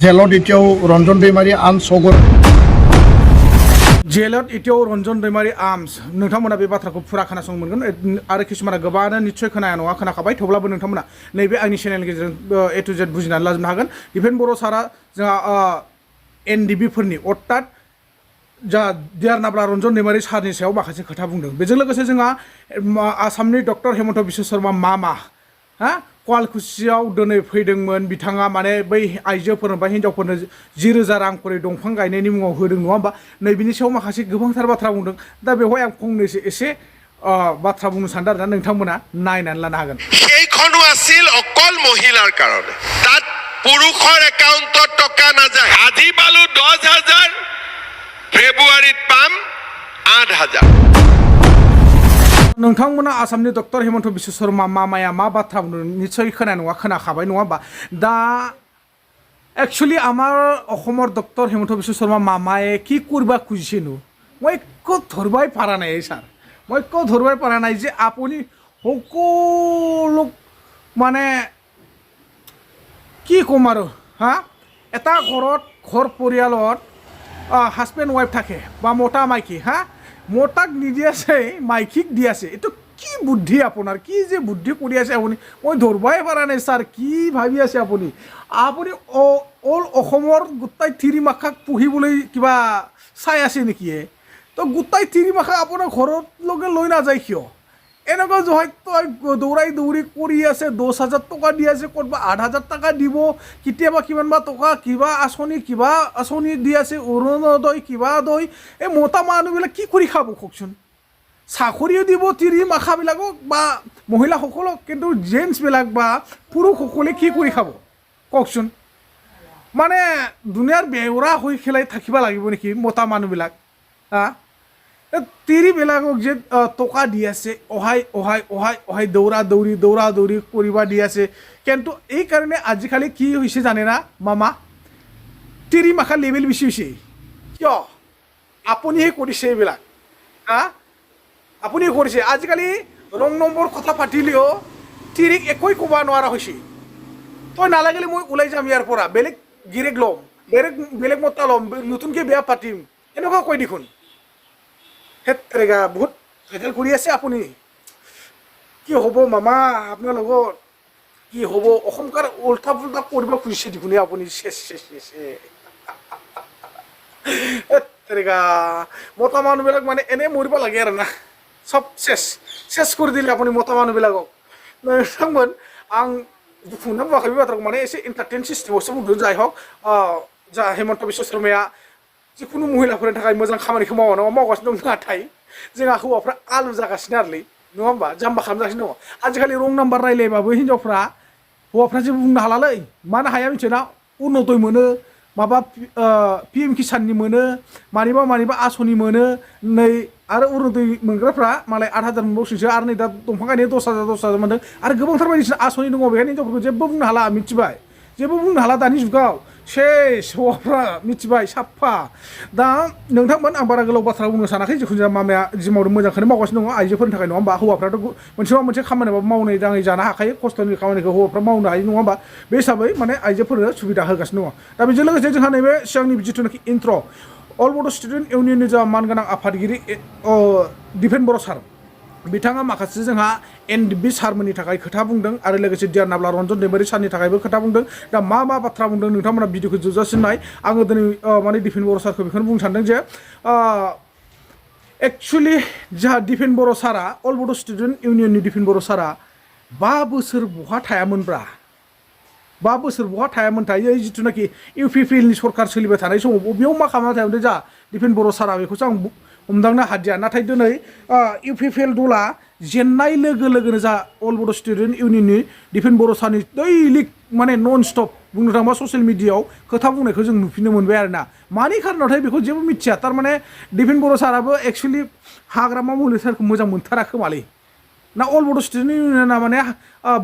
जेलत इटियाव Ranjan Daimari arms सगर जेलत इटियाव Ranjan Daimari arms नोंथांमोना बे बाथ्राखौ फुरा खोनासंनो मोनगोन आरो किसुमाना गोबाङानो निस्सय खोनाया नङा खोनाखाबाय थेवब्लाबो नोंथांमोना नैबे आंनि चेनेलनि गेजेरजों ए टु जेड बुजिनानै लाजोबनो हागोन दिपेन बर' सारा जोंहा एनडिबि फोरनि अर्थात जा डियार नाब्ला रन्जन दैमारि सारनि सायाव माखासे खोथा बुंदों बेजों लोगोसे जोंहा आसामनि डक्टर हेमन्त बिश्व शर्मा मामा हा कवालकुसियाव दिनै फैदोंमोन बिथाङा माने बै आइजोफोरनो बा हिन्जावफोरनो 10,000 रां खरै दंफां गायनायनि मुङाव होदों नङा होमबा नैबिनि सायाव माखासे गोबांथार बाथ्रा बुंदों दा बेवहाय आं फंनैसो एसे बाथ्रा बुंनो सानदों आरोना नोंथांमोना नायनानै लानो हागोन সেইখনো আছিল অকল মহিলাৰ কাৰণে তাত পুৰুষৰ একাউণ্টত টকা নাযায় আজি পালো 10,000 ফেব্ৰুৱাৰীত পাম 8,000 नोंथांमोना आसामनि डक्टर हेमन्त बिश्व शर्मा मामाया मा बाथ्रा बुंदों निस्सय खोनाया नङा खोनाखाबाय नङा होमबा दा একচুৱেলি আমাৰ অসমৰ ডক্টৰ হেমন্ত বিশ্ব শৰ্মা মামায়ে কি কৰিব খুজিছেনো মই একো ধৰিবই পৰা নাই ছাৰ মই একো ধৰিবই পৰা নাই যে আপুনি সকলো মানে কি ক'ম আৰু হা এটা ঘৰ পৰিয়ালত হাজবেণ্ড ৱাইফ থাকে বা মতা মাইকী হা মতাক নিদি আছে মাইকীক দি আছে এইটো কি বুদ্ধি আপোনাৰ কি যে বুদ্ধি কৰি আছে আপুনি মই ধৰিবই পৰা নাই ছাৰ কি ভাবি আছে আপুনি আপুনি অল অসমৰ গোটাই তিৰিমাখাক পুহিবলৈ কিবা চাই আছে নেকি তো গোটাই তিৰিমাখা আপোনাৰ ঘৰত লগে লৈ নাযায় কিয় এনেকুৱা হয়তো দৌৰাই দৌৰি কৰি আছে 10,000 টকা দি আছে ক'ৰবাত 8,000 টকা দিব কেতিয়াবা কিমানবা টকা কিবা আঁচনি দি আছে অৰুণোদয় কিবা দয় এই মতা মানুহবিলাক কি কৰি খাব কওকচোন চাকৰিও দিব তিৰি মাখাবিলাকক বা মহিলাসকলক কিন্তু জেন্টছবিলাক বা পুৰুষসকলে কি কৰি খাব কওকচোন মানে দুনিয়াৰ বেউৰা হৈ খেলাই থাকিব লাগিব নেকি মতা মানুহবিলাক হা তিৰিবিলাকক যে টকা দি আছে অহাই দৌৰা দৌৰি কৰিব দি আছে কিন্তু এই কাৰণে আজিকালি কি হৈছে জানে না মামা তিৰি মাখা লেভেল বেছি হৈছে কিয় আপুনিহে কৰিছে এইবিলাক হা আপুনি কৰিছে আজিকালি ৰং নম্বৰ কথা পাতিলেও তিৰিক একোই ক'ব নোৱাৰা হৈছে তই নালাগিলে মই ওলাই যাম ইয়াৰ পৰা বেলেগ গিৰেক ল'ম বেলেগ মতা ল'ম নতুনকৈ বিয়া পাতিম এনেকুৱা কৈ দেখোন হেতৰেগা বহুত ভেজাল কৰি আছে আপুনি কি হ'ব মামা আপোনাৰ লগত কি হ'ব অসমকাৰ উল্টা পুল্টা কৰিব খুজিছে দেখোন আপুনি হেতৰেগা মতা মানুহবিলাক মানে এনেই মৰিব লাগে আৰু না সব শেষ কৰি দিলে আপুনি মতা মানুহবিলাকক नोंथांमोन आं दुखुना बुङाखै बे बाथ्राखौ माने एसे एन्टारटेन सिस्टेमावसो बुंदों जाय हक जा हेमन्त बिश्व शर्माया जिखुनु महिलाफोरनि थाखाय मोजां खामानिखौ मावगासिनो दं नाथाय जोंहा हौवाफ्रा आलु जागासिनो आरोलै नङा होमबा जाम्बा खालामगासिनो दङ आजिखालि रं नाम्बार रायलायबाबो हिनजावफ्रा हौवाफ्रा जेबो बुंनो हालालै मानो हाया मिथियोना अरुणोदय मोनो माबा PM किसाननि मोनो मानिबा आसनि मोनो नै आरो अरुणोदय मोनग्राफ्रा मालाय 8,000 मोनबावसैसो आरो नै दा दंफां गायनाय 10,000 मोनदों आरो गोबांथार बायदिसिना आसनि दङ बेखायनो हिनजावफोरखौ जेबो बुंनो हाला मिथिबाय जेबो बुंनो हाला दानि जुगाव सेस हौवाफ्रा मिथिबाय साफा दा नोंथांमोन आं बारा गोलाव बाथ्रा बुंनो सानाखै जिखुनु जाया मामाया जि मावदों मोजांखौनो मावगासिनो दङ आइजोफोरनि थाखाय नङा होमबा हौवाफ्राथ' मोनसे खामानिबाबो मावनाय दाङै जानो हाखायो खस्थ'नि खामानिखौ हौवाफ्रा मावनो हायो नङा होमबा बे हिसाबै माने आइजोफोरनो सुबिदा होगासिनो दङ दा बेजों लोगोसे जोंहा नैबे सिगांनि जिथुनाखि इन्ट्र अल बड' स्टुडेन्ट इउनियननि जा मानगोनां आफादगिरि दिपेन बर' सार बिथाङा माखासे जोंहा एनडिबि सारमोननि थाखाय खोथा बुंदों आरो लोगोसे डियार नाब्ला रन्जन दैमारि सारनि थाखायबो खोथा बुंदों दा मा बाथ्रा बुंदों नोंथांमोना भिडिअखौ जोबजासिम नाय आङो दिनै माने दिपेन बर' सारखौ बेखौनो बुंनो सानदों जे एक्चुवेलि जोंहा दिपेन बर' सारा अल बड' स्टुडेन्ट इउनियननि दिपेन बर' सारा 5 बोसोर बहा थायामोनब्रा 5 बोसोर बहा थायामोनथाय जिथुनाखि इउपिपिएलनि सरकार सोलिबाय थानाय समाव बेयाव मा खालामना थायोमोन जा दिपेन बर' सारा बेखौसो आं हमदांनो हादिया नाथाय दिनै इउपिपिएल दला जेननाय लोगो लोगोनो जा अल बड' स्टुडेन्ट इउनियननि दिपेन बर' सारनि दैलि माने नन स्टप बुंनो थाङोबा ससियेल मिडियायाव खोथा बुंनायखौ जों नुफिननो मोनबाय आरो ना मानि खारनावथाय बेखौ जेबो मिथिया थारमाने दिपेन बर' साराबो एक्चुवेलि हाग्रामा मुलि सारखौ मोजां मोनथाराखोमालै ना अल बड' स्टुडेन्ट इउनियना माने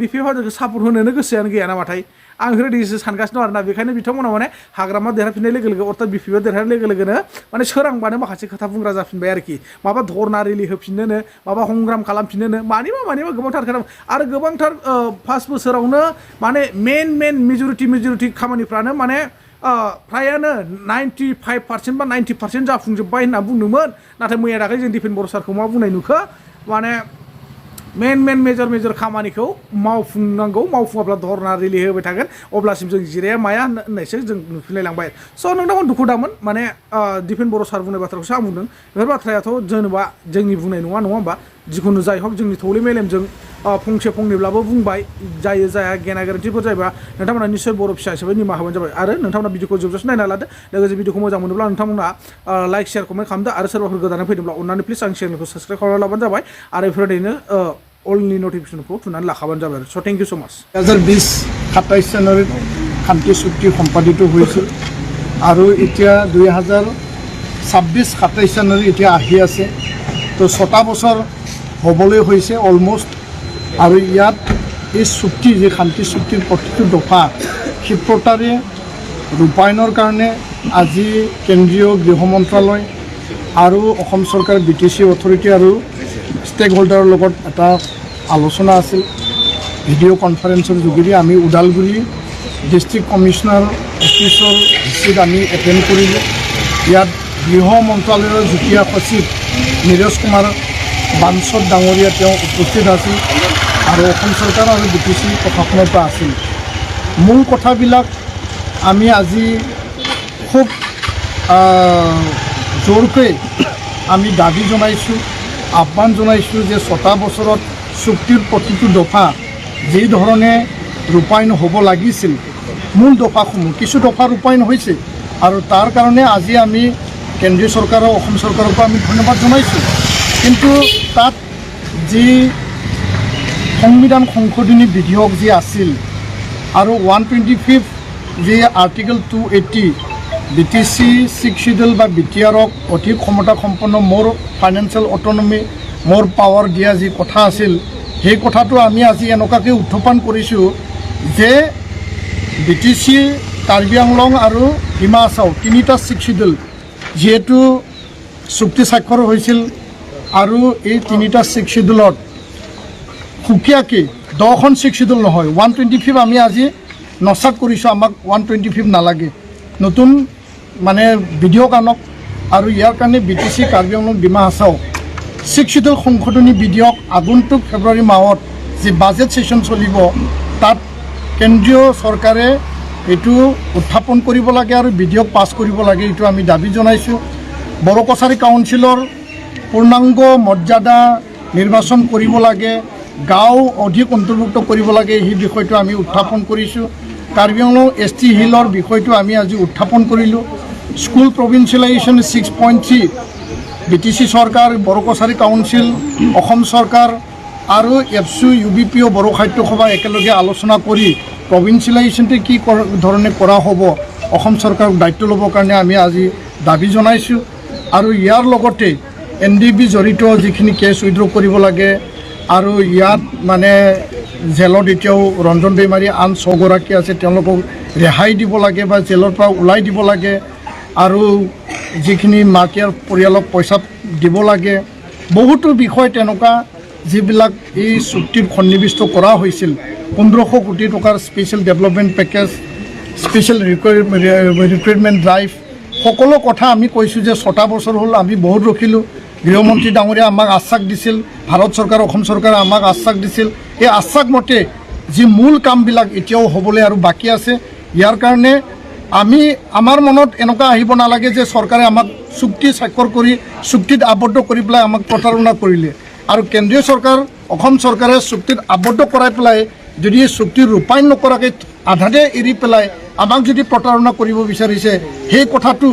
बिपि हाजोखौ सापर्ट होनोनो गोसोआनो गैया नामाथाय आं रेडिसो सानगासिनो दं आरोना बेखायनो बिथांमोना माने हाग्रामा देरहाफिननाय लोगो लोगो अर्थात बिपिआ देरहानाय लोगो लोगोनो माने सोरांबानो माखासे खोथा बुंग्रा जाफिनबाय आरोखि माबा धरना रेलि होफिननोनो माबा हंग्राम खालामफिननोनो मानिबा गोबांथार खोथा आरो गोबांथार 5 बोसोरावनो माने मेन मेजरिटि खामानिफ्रानो माने फ्रायानो 95% बा 90% जाफुंजोब्बाय होनना बुंदोंमोन नाथाय मैया दाखालि जों दिपेन बर' सारखौ मा बुंनाय नुखो माने मेन मेजर खामानिखौ मावफुंनांगौ मावफुङाब्ला धरना रिलि होबाय थागोन अब्लासिम जों जिराया माया होननायसो जों नुफिनलायलांबाय स' नोंथांमोन दुखु दामोन माने दिपेन बर' सार बुंनाय बाथ्राखौसो आं बुंदों बेफोर बाथ्रायाथ' जेनेबा जोंनि बुंनाय नङा होमबा जिखुनु जाय हक जोंनि थौले मेलेमजों फंसे फंनैब्लाबो बुंबाय जायो जाया गेना गोरोन्थिफोर जायोबा नोंथांमोना निस्सय बर' फिसा हिसाबै निमाहा होबानो जाबाय आरो नोंथांमोना भिडिअखौ जोबजासिम नायना लादो लोगोसे भिडिअखौ मोजां मोनोब्ला नोंथांमोना लाइक शेयार कमेन्ट खालामदो आरो सोरबाफोर गोदानै फैदोंब्ला अननानै प्लिज आं चेनेलखौ साबस्क्राइब खालामना लाबानो जाबाय आरो बेफोरबायदिनो अलनि नटिफिकेसनखौ थुनानै लाखाबानो जाबाय स' थेंक इउ स' माच 2020 27 জানুৱাৰীত শান্তি চুক্তি সম্পাদিত হৈছিল আৰু এতিয়া 2026 27 জানুৱাৰী এতিয়া আহি আছে তো 6টা বছৰ হ'বলৈ হৈছে অলমষ্ট আৰু ইয়াত এই চুক্তি যে শান্তি চুক্তিৰ প্ৰতিটো দফা ক্ষিপ্ৰতাৰে ৰূপায়ণৰ কাৰণে আজি কেন্দ্ৰীয় গৃহ মন্ত্ৰালয় আৰু অসম চৰকাৰ BTC অথৰিটি আৰু ষ্টেক হোল্ডাৰৰ লগত এটা আলোচনা আছিল ভিডিঅ' কনফাৰেন্সৰ যোগেদি আমি ওদালগুৰি ডিষ্ট্ৰিক্ট কমিশ্যনাৰ অফিচৰ ভিচিট আমি এটেণ্ড কৰিলোঁ ইয়াত গৃহ মন্ত্ৰালয়ৰ যুটীয়া সচিব নীৰজ কুমাৰ বাঞ্চত ডাঙৰীয়া তেওঁ উপস্থিত আছিল আৰু অসম চৰকাৰ আৰু BTC প্ৰশাসনৰ পৰা আছিল মূল কথাবিলাক আমি আজি খুব জোৰকৈ আমি দাবী জনাইছোঁ আহ্বান জনাইছোঁ যে 6টা বছৰত চুক্তিৰ প্ৰতিটো দফা যি ধৰণে ৰূপায়ণ হ'ব লাগিছিল মূল দফাসমূহ কিছু দফা ৰূপায়ণ হৈছে আৰু তাৰ কাৰণে আজি আমি কেন্দ্ৰীয় চৰকাৰ আৰু অসম চৰকাৰৰ পৰা আমি ধন্যবাদ জনাইছোঁ কিন্তু তাত যি সংবিধান সংশোধনী বিধেয়ক যি আছিল আৰু 125 যি আৰ্টিকল 280 BTC 6 শিডিউল বা BTRক অধিক ক্ষমতা সম্পন্ন মোৰ ফাইনেন্সিয়েল অট'নমি মোৰ পাৱাৰ দিয়া যি কথা আছিল সেই কথাটো আমি আজি এনেকুৱাকৈ উত্থাপন কৰিছোঁ যে BTC কাৰ্বি আংলং আৰু ডিমা হাছাও তিনিটা 6 শিডিউল যিহেতু চুক্তি স্বাক্ষৰ হৈছিল আৰু এই তিনিটা 6 শিডিউলত সুকীয়াকৈ 10খন 6 শিডিউল নহয় 125 আমি আজি নচাত কৰিছোঁ আমাক 125 নালাগে নতুন মানে বিধেয়ক আনক আৰু ইয়াৰ কাৰণে BTC কাৰ্বি আংলং ডিমা হাছাও 6 শিডিউল সংশোধনী বিধেয়ক আগন্তুক ফেব্ৰুৱাৰী মাহত যি বাজেট ছেশ্যন চলিব তাত কেন্দ্ৰীয় চৰকাৰে এইটো উত্থাপন কৰিব লাগে আৰু বিধেয়ক পাছ কৰিব লাগে এইটো আমি দাবী জনাইছোঁ বড়ো কছাৰী কাউন্সিলৰ পূৰ্ণাংগ মৰ্যাদা নিৰ্বাচন কৰিব লাগে গাঁও অধিক অন্তৰ্ভুক্ত কৰিব লাগে এই বিষয়টো আমি উত্থাপন কৰিছোঁ কাৰ্বি আংলং ST হিলৰ বিষয়টো আমি আজি উত্থাপন কৰিলোঁ স্কুল প্ৰভিন্সিয়েলাইজেশ্যন 6.3 BTC চৰকাৰ বড়ো কছাৰী কাউন্সিল অসম চৰকাৰ আৰু এফচু UBPO বড়ো সাহিত্য সভা একেলগে আলোচনা কৰি প্ৰভিন্সিয়েলাইজেশ্যনটো কি ধৰণে কৰা হ'ব অসম চৰকাৰক দায়িত্ব ল'বৰ কাৰণে আমি আজি দাবী জনাইছোঁ আৰু ইয়াৰ লগতে NDB জড়িত যিখিনি কেছ উইথড্ৰ কৰিব লাগে আৰু ইয়াত মানে জেলত এতিয়াও ৰঞ্জন দৈমাৰী আন 6 গৰাকী আছে তেওঁলোকক ৰেহাই দিব লাগে বা জেলৰ পৰা ওলাই দিব লাগে আৰু যিখিনি মাকিয়াৰ পৰিয়ালক পইচা দিব লাগে বহুতো বিষয় তেনেকুৱা যিবিলাক এই চুক্তিত সন্নিৱিষ্ট কৰা হৈছিল 1500 কোটি টকাৰ special development package special recruitment drive সকলো কথা আমি কৈছোঁ যে 6টা বছৰ হ'ল আমি বহুত ৰখিলোঁ গৃহমন্ত্ৰী ডাঙৰীয়া আমাক আশ্বাস দিছিল ভাৰত চৰকাৰ অসম চৰকাৰে আমাক আশ্বাস দিছিল এই আশ্বাস মতে যি মূল কামবিলাক এতিয়াও হ'বলৈ আৰু বাকী আছে ইয়াৰ কাৰণে আমি আমাৰ মনত এনেকুৱা আহিব নালাগে যে চৰকাৰে আমাক চুক্তি স্বাক্ষৰ কৰি চুক্তিত আবদ্ধ কৰি পেলাই আমাক প্ৰতাৰণা কৰিলে আৰু কেন্দ্ৰীয় চৰকাৰ অসম চৰকাৰে চুক্তিত আবদ্ধ কৰাই পেলাই যদি চুক্তি ৰূপায়ণ নকৰাকৈ আধাতে এৰি পেলাই আমাক যদি প্ৰতাৰণা কৰিব বিচাৰিছে সেই কথাটো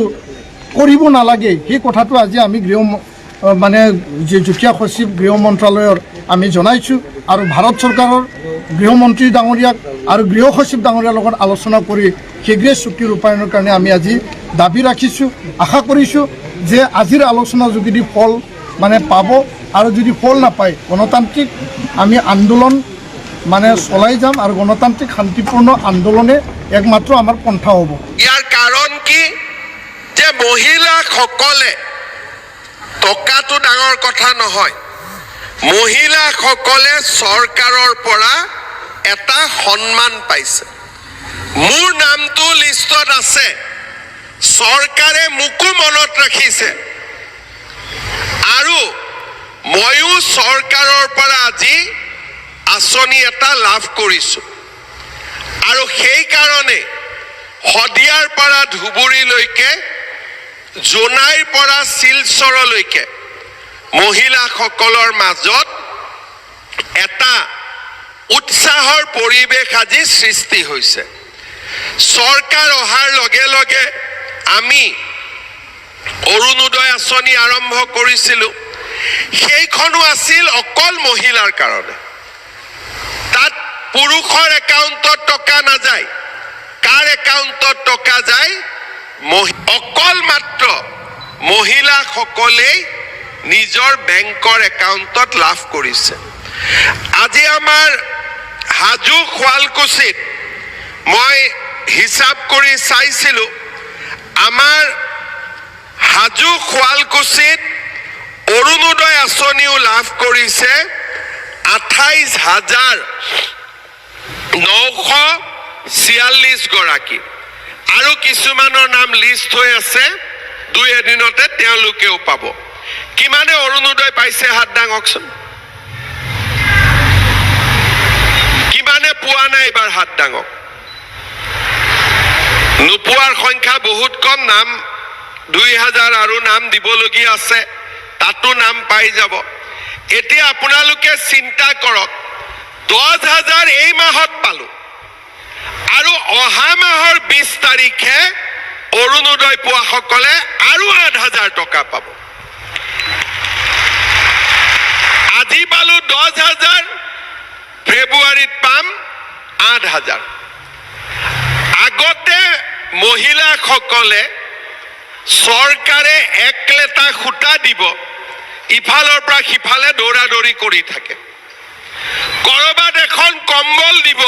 কৰিব নালাগে সেই কথাটো আজি আমি মানে যে যুটীয়া সচিব গৃহ মন্ত্ৰালয়ৰ আমি জনাইছোঁ আৰু ভাৰত চৰকাৰৰ গৃহমন্ত্ৰী ডাঙৰীয়াক আৰু গৃহ সচিব ডাঙৰীয়াৰ লগত আলোচনা কৰি শীঘ্ৰে চুক্তি ৰূপায়ণৰ কাৰণে আমি আজি দাবী ৰাখিছোঁ আশা কৰিছোঁ যে আজিৰ আলোচনাৰ যোগেদি ফল মানে পাব আৰু যদি ফল নাপায় গণতান্ত্ৰিক আমি আন্দোলন মানে চলাই যাম আৰু গণতান্ত্ৰিক শান্তিপূৰ্ণ আন্দোলনে একমাত্ৰ আমাৰ পন্থা হ'ব ইয়াৰ কাৰণ কি যে মহিলাসকলে টকাটো ডাঙৰ কথা নহয় মহিলাসকলে চৰকাৰৰ পৰা এটা সন্মান পাইছে মোৰ নামটো লিষ্টত আছে, চৰকাৰে মোকো মনত ৰাখিছে আৰু ময়ো চৰকাৰৰ পৰা আজি আঁচনি এটা লাভ কৰিছোঁ আৰু সেইকাৰণে শদিয়াৰ পৰা ধুবুৰীলৈকে, জোনাইৰ পৰা শিলচৰলৈকে মহিলাসকলৰ মাজত এটা উৎসাহৰ পৰিৱেশ আজি সৃষ্টি হৈছে। চৰকাৰ অহাৰ লগে লগে আমি অৰুণোদয় আঁচনি আৰম্ভ কৰিছিলোঁ। সেইখনো আছিল অকল মহিলাৰ কাৰণে। তাত পুৰুষৰ একাউণ্টত টকা নাযায়। কাৰ একাউণ্টত টকা যায়? অকল মাত্ৰ মহিলাসকলেই নিজৰ বেংকৰ একাউণ্টত লাভ কৰিছে। আজি আমাৰ হাজো শুৱালকুছিত মই হিচাপ কৰি চাইছিলোঁ, আমাৰ হাজো শুৱালকুছিত অৰুণোদয় আঁচনিও লাভ কৰিছে 28,946 গৰাকী আৰু কিছুমানৰ নাম লিষ্ট হৈ আছে, 2 এদিনতে তেওঁলোকেও পাব। কিমানে অৰুণোদয় পাইছে হাত দাঙকচোন। কিমানে পোৱা নাই এইবাৰ হাত দাঙক। নোপোৱাৰ সংখ্যা বহুত কম। নাম 2000 আৰু নাম দিবলগীয়া আছে, তাতো নাম পাই যাব। এতিয়া আপোনালোকে চিন্তা কৰক, 10,000 এই মাহত পালো আৰু অহা মাহৰ 20 তাৰিখে অৰুণোদয় পোৱাসকলে আৰু 8,000 টকা পাব। আজি পালো 10,000, ফেব্ৰুৱাৰীত পাম 8,000। আগতে মহিলাসকলে চৰকাৰে 1 লেটা সূতা দিব, ইফালৰ পৰা সিফালে দৌৰা দৌৰি কৰি থাকে। কৰবাত এখন কম্বল দিব,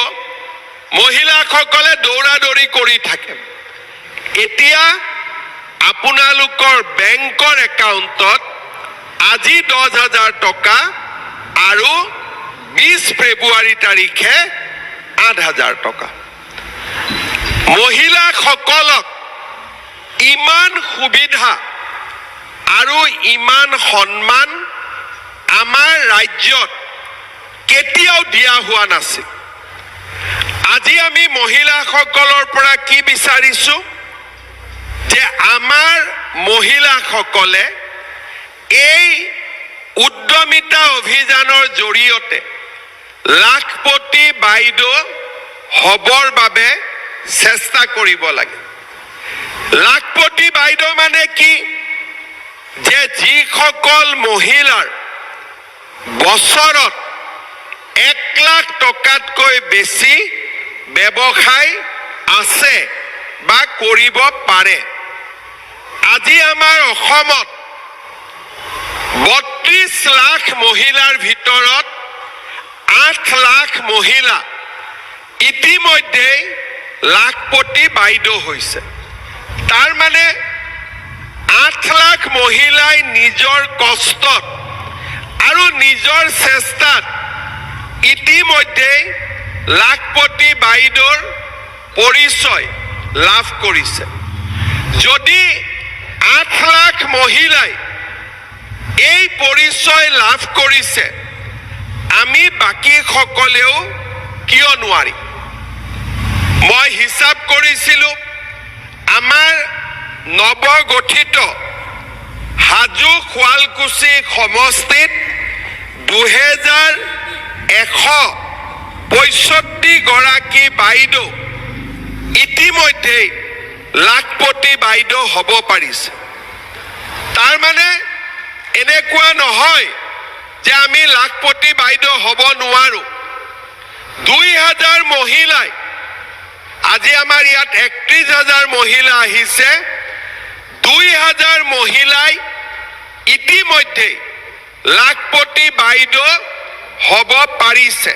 মহিলাসকলে দৌৰা দৌৰি কৰি থাকে। এতিয়া আপোনালোকৰ বেংকৰ একাউণ্টত আজি 10,000 টকা আৰু 20 ফেব্ৰুৱাৰী তাৰিখে 8,000 টকা। মহিলাসকলক ইমান সুবিধা আৰু ইমান সন্মান আমাৰ ৰাজ্যত কেতিয়াও দিয়া হোৱা নাছিল। আজি আমি মহিলাসকলৰ পৰা কি বিচাৰিছো যে আমাৰ মহিলাসকলে এই উদ্যমিতা অভিযানৰ জৰিয়তে লাখপতি বাইদেউ হবৰ বাবে চেষ্টা কৰিব লাগে। লাখপতি বাইদেউ মানে কি? যে যিসকল মহিলাৰ বছৰত 1 লাখ টকাতকৈ বেছি ব্যৱসায় আছে বা কৰিব পাৰে। আজি আমাৰ অসমত 32 লাখ মহিলাৰ ভিতৰত 8 লাখ মহিলা ইতিমধ্যে লাখপতি বাইদেউ হৈছে। তাৰ মানে 8 লাখ মহিলাই নিজৰ কষ্টত আৰু নিজৰ চেষ্টাত ইতিমধ্যে লাখপতি বাইদেউৰ পৰিচয় লাভ কৰিছে। যদি 8 লাখ মহিলাই এই পৰিচয় লাভ কৰিছে, আমি বাকী সকলেও কিয় নোৱাৰিম? মই হিচাপ কৰিছিলোঁ, আমাৰ নৱগঠিত হাজো শুৱালকুছি সমষ্টিত 2,165 গৰাকী বাইদেউ ইতিমধ্যে লাখপতি বাইদেউ হ'ব পাৰিছে। তাৰ মানে এনেকুৱা নহয় যে আমি লাখপতি বাইদেউ হ'ব নোৱাৰো। 2,000 মহিলাই, আজি আমাৰ ইয়াত 31,000 মহিলা আহিছে, 2,000 মহিলাই ইতিমধ্যে লাখপতি বাইদেউ হ'ব পাৰিছে।